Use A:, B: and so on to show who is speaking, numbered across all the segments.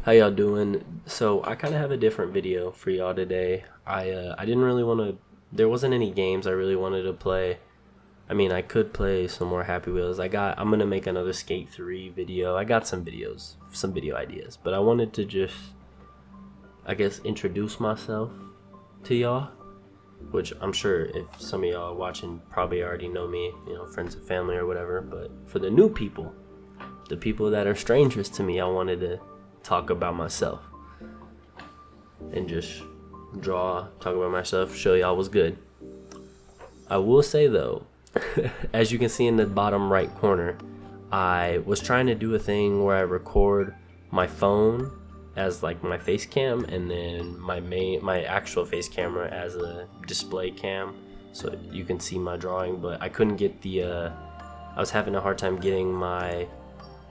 A: How y'all doing? So I kind of have a different video for y'all today. I didn't really want to. There wasn't any games I really wanted to play. I mean, I could play some more Happy Wheels. I'm gonna make another Skate 3 video. I got some videos, some video ideas, but I wanted to just, I guess, introduce myself to y'all, which I'm sure if some of y'all watching probably already know me, friends and family or whatever. But for the new people, the people that are strangers to me, I wanted to talk about myself and just talk about myself, show y'all what's good. I will say though, as you can see in the bottom right corner, I was trying to do a thing where I record my phone as like my face cam and then my actual face camera as a display cam so you can see my drawing, but I couldn't get I was having a hard time getting my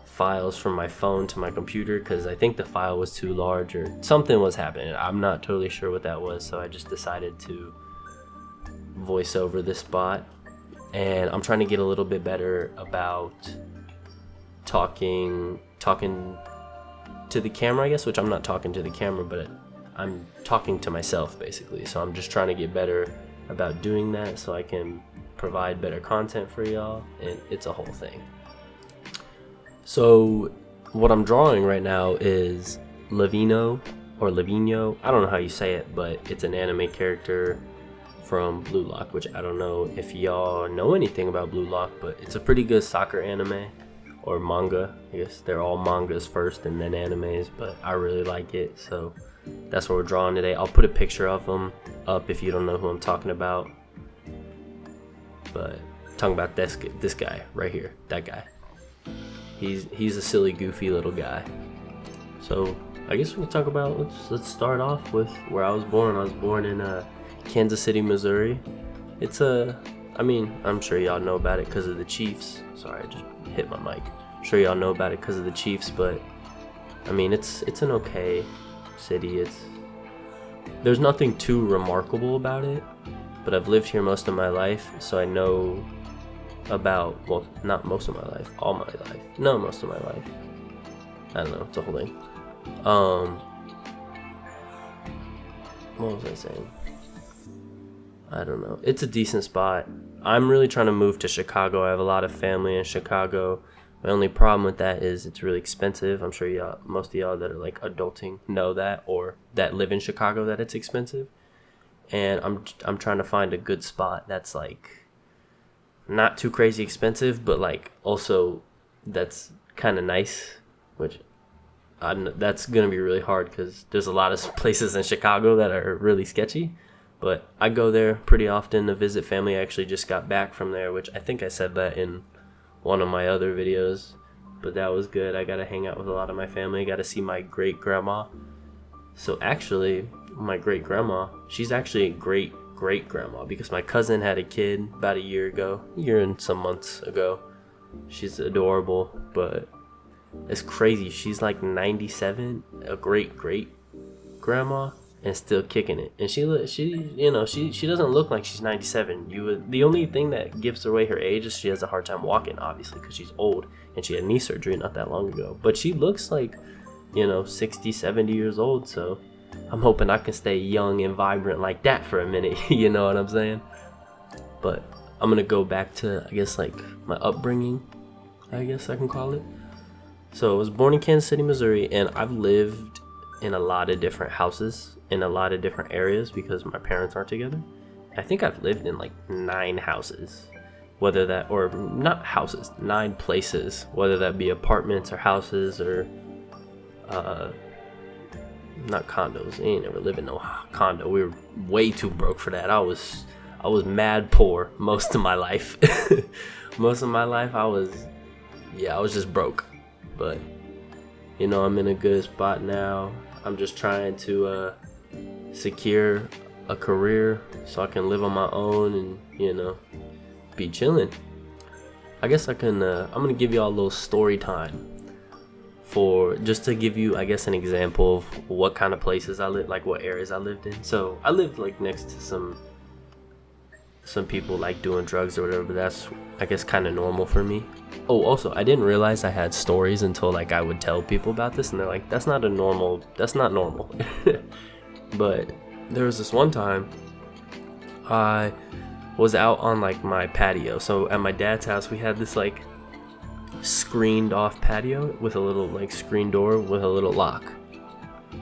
A: files from my phone to my computer because I think the file was too large or something was happening. I'm not totally sure what that was, so I just decided to voice over this spot, and I'm trying to get a little bit better about talking to the camera, I guess, which I'm not talking to the camera, but I'm talking to myself basically. So I'm just trying to get better about doing that so I can provide better content for y'all, and it's a whole thing. So what I'm drawing right now is Lavino or Lavino. I don't know how you say it, but it's an anime character from Blue Lock, which I don't know if y'all know anything about Blue Lock, but it's a pretty good soccer anime or manga. I guess they're all mangas first and then animes, but I really like it, so that's what we're drawing today. I'll put a picture of him up if you don't know who I'm talking about, but I'm talking about this guy right here, that guy. He's a silly, goofy little guy. So I guess we can talk about, let's start off with where I was born. I was born in Kansas City, Missouri. I'm sure y'all know about it because of the Chiefs. Sorry, I just hit my mic. I'm sure y'all know about it because of the Chiefs, but I mean, it's an okay city. There's nothing too remarkable about it, but I've lived here most of my life, so I know about, well, not most of my life, all my life. No, most of my life. I don't know, it's a whole thing. What was I saying? I don't know. It's a decent spot. I'm really trying to move to Chicago. I have a lot of family in Chicago. My only problem with that is it's really expensive. I'm sure most of y'all that are like adulting know that, or that live in Chicago, that it's expensive. And I'm trying to find a good spot that's like not too crazy expensive, but like also that's kind of nice, which that's gonna be really hard because there's a lot of places in Chicago that are really sketchy. But I go there pretty often to visit family. I actually just got back from there, which I think I said that in one of my other videos, but that was good. I got to hang out with a lot of my family. I got to see my great grandma. So actually, my great grandma, she's actually a great grandma because my cousin had a kid about a year and some months ago. She's adorable, but it's crazy. She's like 97, a great grandma, and still kicking it. And she doesn't look like she's 97. The only thing that gives away her age is she has a hard time walking, obviously, because she's old and she had knee surgery not that long ago. But she looks like 60, 70 years old. So I'm hoping I can stay young and vibrant like that for a minute. You know what I'm saying? But I'm gonna go back to, I guess, like my upbringing, I guess I can call it. So I was born in Kansas City, Missouri, and I've lived in a lot of different houses in a lot of different areas because my parents aren't together. I think I've lived in like 9 houses, 9 places, whether that be apartments or houses or not condos. I ain't never lived in no condo. We were way too broke for that. I was mad poor most of my life. Most of my life I was just broke. But I'm in a good spot now. I'm just trying to secure a career so I can live on my own and be chilling. I guess I'm gonna give y'all a little story time just to give you, I guess, an example of what kind of places I live, like what areas I lived in. So I lived like next to some people like doing drugs or whatever, but that's, I guess, kind of normal for me. Oh, also, I didn't realize I had stories until like I would tell people about this, and they're like, that's not normal. But there was this one time I was out on like my patio. So at my dad's house, we had this like screened off patio with a little like screen door with a little lock.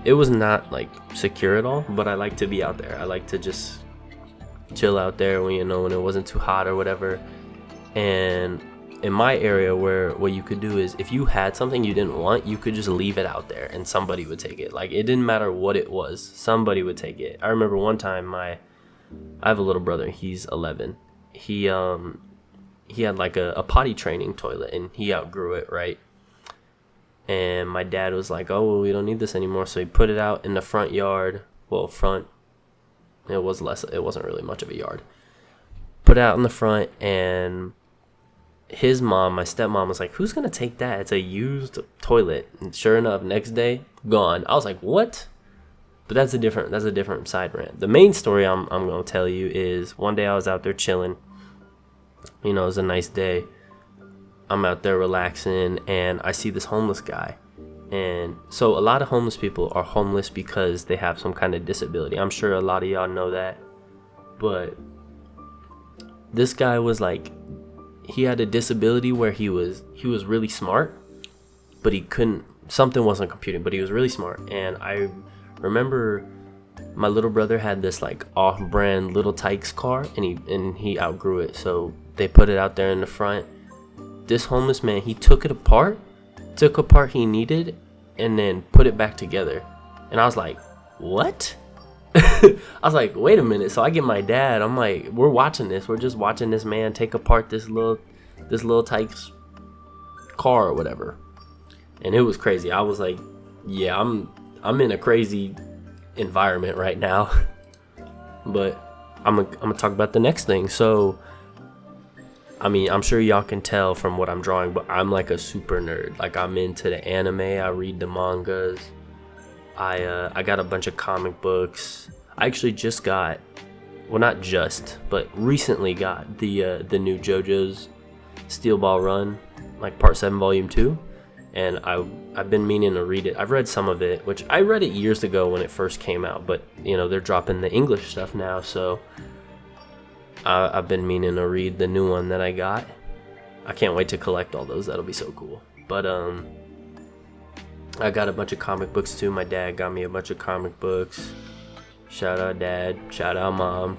A: It was not like secure at all, but I like to be out there. I like to just chill out there when, when it wasn't too hot or whatever. And in my area, where what you could do is if you had something you didn't want, you could just leave it out there and somebody would take it. Like, it didn't matter what it was, somebody would take it. I remember one time I have a little brother, he's 11. He had like a potty training toilet and he outgrew it, right? And my dad was like, oh, well, we don't need this anymore. So he put it out in the front yard. Well, it wasn't really much of a yard. Put it out in the front, and his mom, my stepmom, was like, who's gonna take that? It's a used toilet. And sure enough, next day, gone. I was like, what? But that's a different side rant. The main story I'm gonna tell you is one day I was out there chilling. It was a nice day. I'm out there relaxing, and I see this homeless guy. And so a lot of homeless people are homeless because they have some kind of disability. I'm sure a lot of y'all know that. But this guy was like, he had a disability where he was really smart, but something wasn't computing, but he was really smart. And I remember my little brother had this like off-brand Little Tykes car, and he outgrew it. So they put it out there in the front. This homeless man, he took apart he needed, and then put it back together. And I was like, what? I was like, wait a minute. So I get my dad, I'm like, we're just watching this man take apart this little Tykes car or whatever. And it was crazy. I was like, yeah, I'm in a crazy environment right now. But I'm gonna talk about the next thing. So I mean, I'm sure y'all can tell from what I'm drawing, but I'm like a super nerd. Like, I'm into the anime. I read the mangas. I got a bunch of comic books. I actually just got, well, not just, but recently got the new JoJo's Steel Ball Run, like Part 7, Volume 2. And I've been meaning to read it. I've read some of it, which I read it years ago when it first came out. But, they're dropping the English stuff now, so I've been meaning to read the new one that I got. I can't wait to collect all those. That'll be so cool. But I got a bunch of comic books too. My dad got me a bunch of comic books. Shout out Dad. Shout out Mom.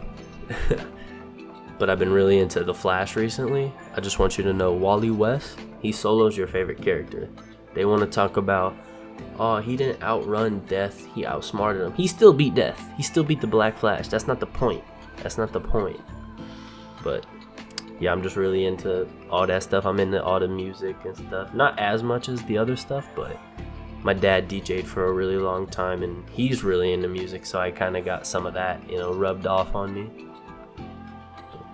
A: But I've been really into The Flash recently. I just want you to know, Wally West, he Solo's your favorite character. They want to talk about, oh, he didn't outrun Death. He outsmarted him. He still beat Death. He still beat the Black Flash. That's not the point. But yeah, I'm just really into all that stuff. I'm into all the music and stuff. Not as much as the other stuff, but my dad DJ'd for a really long time, and he's really into music, so I kind of got some of that, rubbed off on me.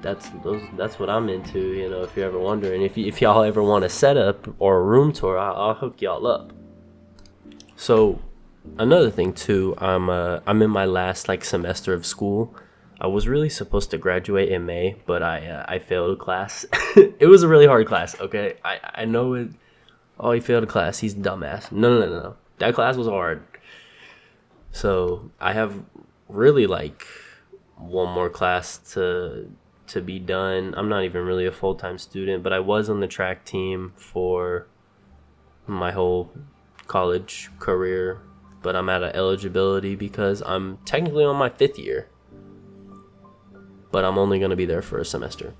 A: That's what I'm into, if you're ever wondering. If y'all ever want a setup or a room tour, I'll hook y'all up. So another thing too, I'm in my last like semester of school. I was really supposed to graduate in May, but I failed a class. It was a really hard class, okay? I know it. Oh, he failed a class. He's a dumbass. No. That class was hard. So I have really like one more class to be done. I'm not even really a full-time student, but I was on the track team for my whole college career. But I'm out of eligibility because I'm technically on my 5th year. But I'm only going to be there for a semester.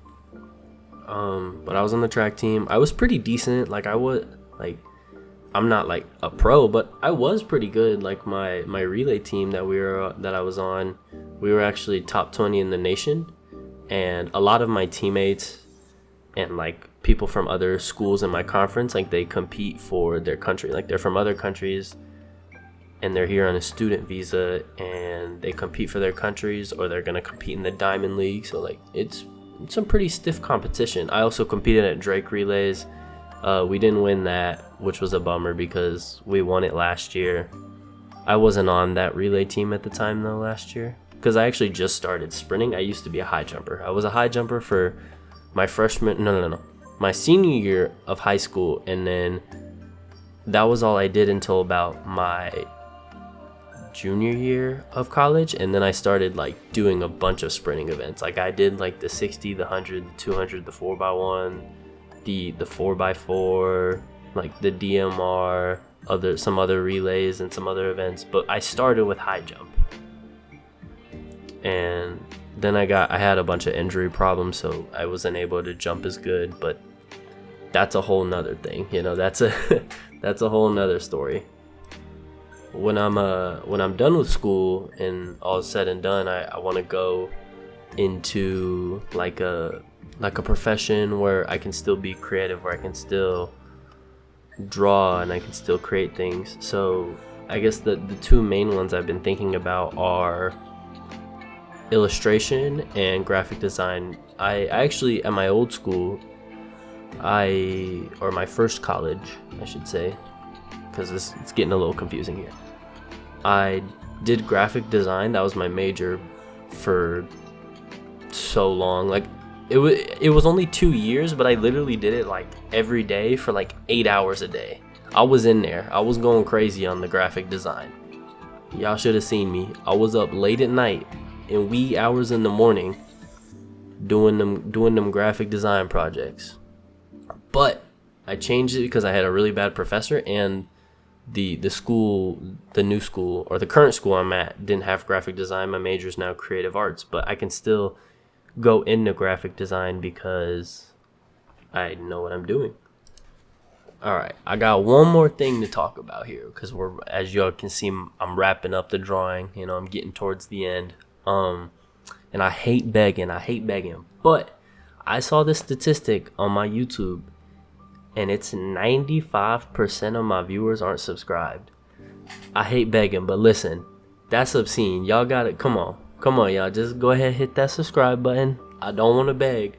A: But I was on the track team. I was pretty decent. I'm not like a pro, but I was pretty good. Like my relay team that I was on, we were actually top 20 in the nation. And a lot of my teammates and like people from other schools in my conference, like they compete for their country. Like they're from other countries and they're here on a student visa and they compete for their countries, or they're going to compete in the Diamond League. So like it's some pretty stiff competition. I also competed at Drake relays. We didn't win that, which was a bummer because we won it last year. I wasn't on that relay team at the time though last year. because I actually just started sprinting. I used to be a high jumper. I was a high jumper for my my senior year of high school, and then that was all I did until about my junior year of college. And then I started like doing a bunch of sprinting events. Like I did like the 60, the 100, the 200, the 4x1, the 4x4, like the DMR, some other relays and some other events. But I started with high jump, and then I had a bunch of injury problems, so I wasn't able to jump as good. But that's a whole nother thing, that's a whole nother story. When I'm done with school and all is said and done, I want to go into like a profession where I can still be creative, where I can still draw and I can still create things. So I guess the two main ones I've been thinking about are illustration and graphic design. I actually, at my old school, or my first college, I should say, because it's getting a little confusing here. I did graphic design. That was my major for so long. Like it was only 2 years, but I literally did it like every day for like 8 hours a day. I was in there. I was going crazy on the graphic design. Y'all should have seen me. I was up late at night in wee hours in the morning doing them graphic design projects. But I changed it because I had a really bad professor, and the new school, or the current school I'm at, didn't have graphic design. My major is now creative arts, but I can still go into graphic design because I know what I'm doing. All right, I got one more thing to talk about here, because as y'all can see, I'm wrapping up the drawing. I'm getting towards the end. And I hate begging, but I saw this statistic on my YouTube, and it's 95% of my viewers aren't subscribed. I hate begging, but listen, that's obscene. Y'all got it. Come on, y'all. Just go ahead and hit that subscribe button. I don't want to beg,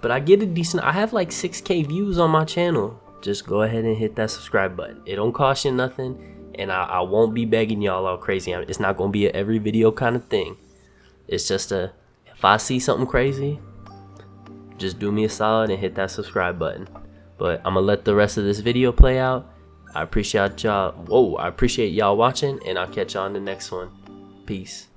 A: but I get I have like 6K views on my channel. Just go ahead and hit that subscribe button. It don't cost you nothing, and I won't be begging y'all all crazy. It's not going to be an every video kind of thing. It's just if I see something crazy, just do me a solid and hit that subscribe button. But I'm going to let the rest of this video play out. I appreciate y'all watching, and I'll catch y'all on the next one. Peace.